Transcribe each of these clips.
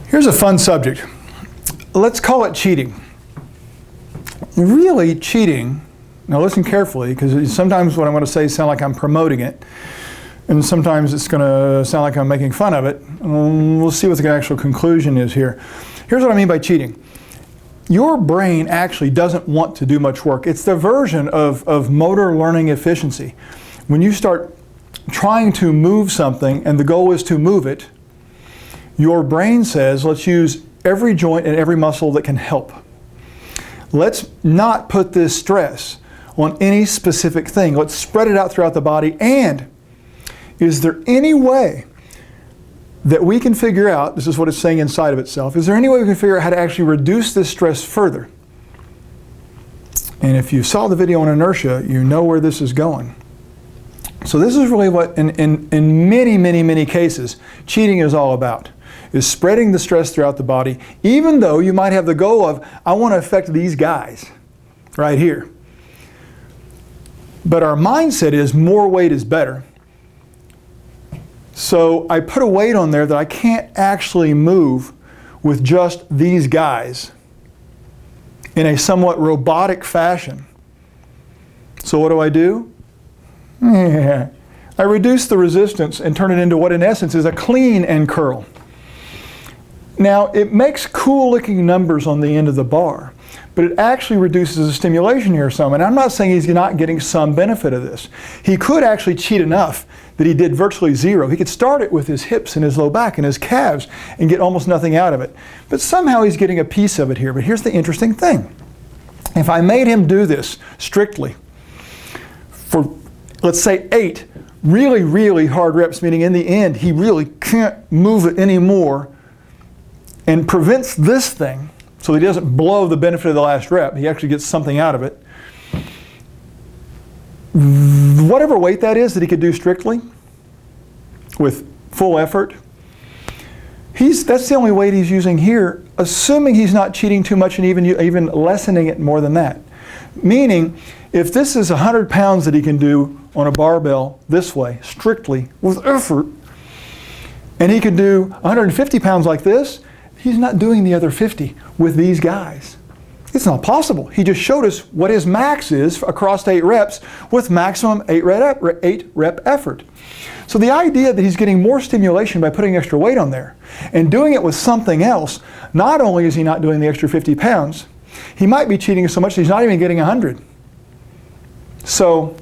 Here's a fun subject. Let's call it cheating. Really cheating, now listen carefully, because sometimes what I'm going to say sounds like I'm promoting it, and sometimes it's going to sound like I'm making fun of it. We'll see what the actual conclusion is here. Here's what I mean by cheating. Your brain actually doesn't want to do much work. It's the version of motor learning efficiency. When you start trying to move something and the goal is to move it, your brain says, let's use every joint and every muscle that can help. Let's not put this stress on any specific thing. Let's spread it out throughout the body. And is there any way that we can figure out, this is what it's saying inside of itself, is there any way we can figure out how to actually reduce this stress further? And if you saw the video on inertia, you know where this is going. So this is really what, in many cases, cheating is all about, is spreading the stress throughout the body, even though you might have the goal of, I want to affect these guys right here. But our mindset is more weight is better. So I put a weight on there that I can't actually move with just these guys in a somewhat robotic fashion. So what do? I reduce the resistance and turn it into what in essence is a clean end curl. Now it makes cool looking numbers on the end of the bar, but it actually reduces the stimulation here some. And I'm not saying he's not getting some benefit of this. He could actually cheat enough that he did virtually zero. He could start it with his hips and his low back and his calves and get almost nothing out of it. But somehow he's getting a piece of it here. But here's the interesting thing. If I made him do this strictly for, let's say, 8 really hard reps, meaning in the end he really can't move it anymore, and prevents this thing so that he doesn't blow the benefit of the last rep, he actually gets something out of it. Whatever weight that is that he could do strictly with full effort, that's the only weight he's using here, assuming he's not cheating too much and even lessening it more than that. Meaning, if this is 100 pounds that he can do on a barbell this way, strictly, with effort, and he can do 150 pounds like this, he's not doing the other 50 with these guys. It's not possible. He just showed us what his max is across 8 reps with maximum 8 rep effort. So the idea that he's getting more stimulation by putting extra weight on there and doing it with something else, not only is he not doing the extra 50 pounds, he might be cheating so much that he's not even getting 100. So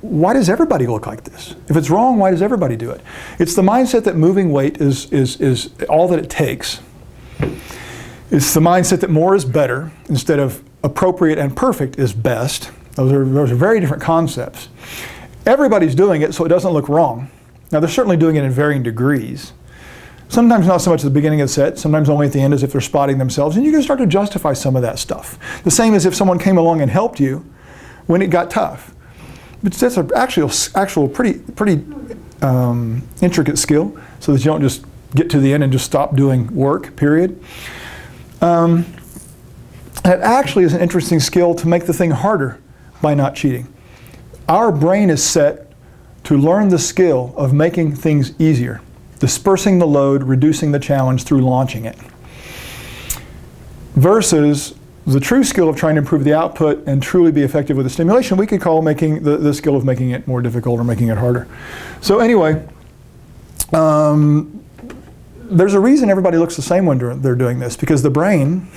why does everybody look like this? If it's wrong, why does everybody do it? It's the mindset that moving weight is all that it takes. It's the mindset that more is better instead of appropriate and perfect is best. Those are very different concepts. Everybody's doing it so it doesn't look wrong. Now they're certainly doing it in varying degrees. Sometimes not so much at the beginning of the set, sometimes only at the end as if they're spotting themselves, and you can start to justify some of that stuff. The same as if someone came along and helped you when it got tough. But that's an actual pretty intricate skill, so that you don't just get to the end and just stop doing work, period. It actually is an interesting skill to make the thing harder by not cheating. Our brain is set to learn the skill of making things easier, dispersing the load, reducing the challenge through launching it, versus the true skill of trying to improve the output and truly be effective with the stimulation, we could call making the skill of making it more difficult or making it harder. So anyway, there's a reason everybody looks the same when they're doing this, because the brain,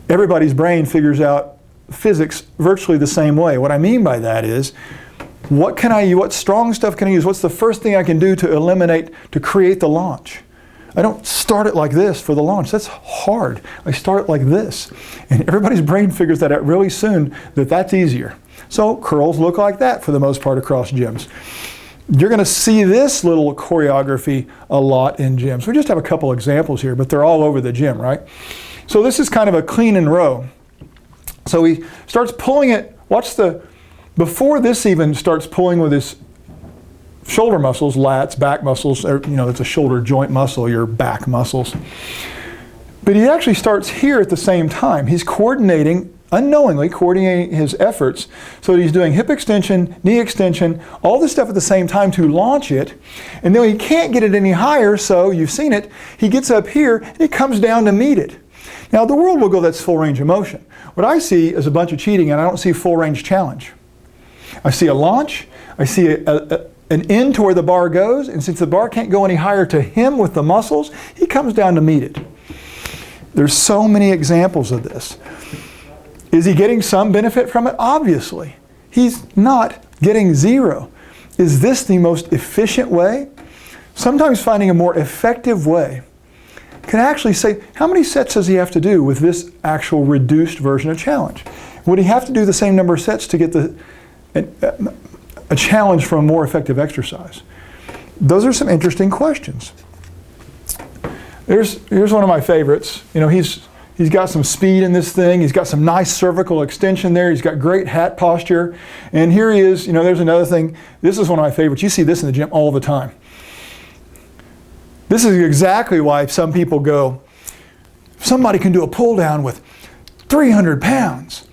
everybody's brain figures out physics virtually the same way. What I mean by that is, what strong stuff can I use? What's the first thing I can do to create the launch? I don't start it like this for the launch. That's hard. I start it like this. And everybody's brain figures that out really soon, that's easier. So curls look like that for the most part across gyms. You're going to see this little choreography a lot in gyms. We just have a couple examples here, but they're all over the gym, right? So this is kind of a clean and row. So he starts pulling it. Before this even starts pulling with his shoulder muscles, lats, back muscles, it's a shoulder joint muscle, your back muscles. But he actually starts here at the same time. He's coordinating unknowingly coordinating his efforts so that he's doing hip extension, knee extension, all this stuff at the same time to launch it. And then he can't get it any higher, so you've seen it. He gets up here and he comes down to meet it. Now the world will go, that's full range of motion. What I see is a bunch of cheating, and I don't see full range challenge. I see a launch, I see an end to where the bar goes, and since the bar can't go any higher to him with the muscles, he comes down to meet it. There's so many examples of this. Is he getting some benefit from it? Obviously. He's not getting zero. Is this the most efficient way? Sometimes finding a more effective way can actually say, how many sets does he have to do with this actual reduced version of challenge? Would he have to do the same number of sets to get a challenge from a more effective exercise? Those are some interesting questions. Here's one of my favorites. You know, he's got some speed in this thing. He's got some nice cervical extension there. He's got great hat posture. And here he is. You know, there's another thing. This is one of my favorites. You see this in the gym all the time. This is exactly why some people go, somebody can do a pull down with 300 pounds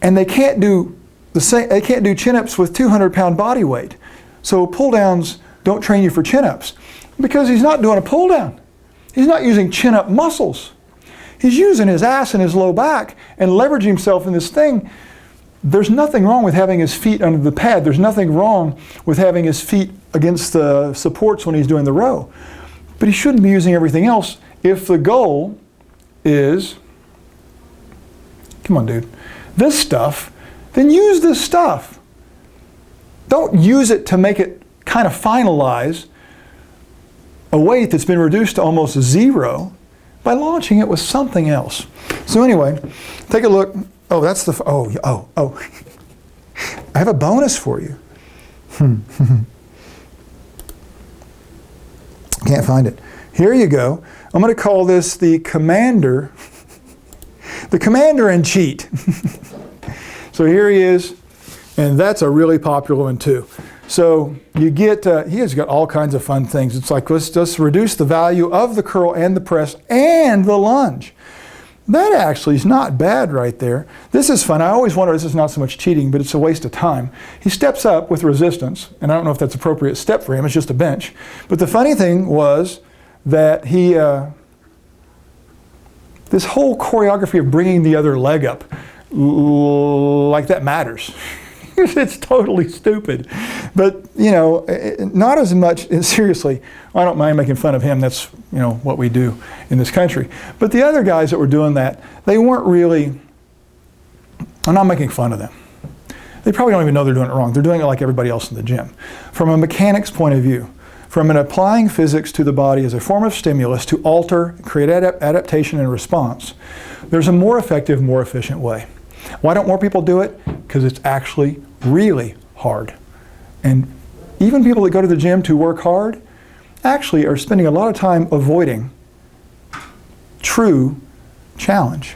and they can't do chin-ups with 200-pound body weight. So pull downs don't train you for chin-ups because he's not doing a pull down. He's not using chin-up muscles. He's using his ass and his low back and leveraging himself in this thing. There's nothing wrong with having his feet under the pad. There's nothing wrong with having his feet against the supports when he's doing the row. But he shouldn't be using everything else if the goal is, come on dude, this stuff, then use this stuff. Don't use it to make it kind of finalize a weight that's been reduced to almost zero by launching it with something else. So anyway, take a look. Oh, that's the, oh. I have a bonus for you. Can't find it. Here you go. I'm going to call this the commander, the commander and cheat. So here he is, and that's a really popular one too. So you get, he has got all kinds of fun things. It's like, let's just reduce the value of the curl and the press and the lunge. That actually is not bad right there. This is fun. I always wonder, this is not so much cheating, but it's a waste of time. He steps up with resistance, and I don't know if that's an appropriate step for him. It's just a bench. But the funny thing was that he, this whole choreography of bringing the other leg up, like that matters. It's totally stupid. But, you know, not as much, seriously, I don't mind making fun of him. That's, you know, what we do in this country. But the other guys that were doing that, they weren't really, I'm not making fun of them. They probably don't even know they're doing it wrong. They're doing it like everybody else in the gym. From a mechanics point of view, from an applying physics to the body as a form of stimulus to alter, create adaptation and response, there's a more effective, more efficient way. Why don't more people do it? Because it's actually really hard. And even people that go to the gym to work hard actually are spending a lot of time avoiding true challenge.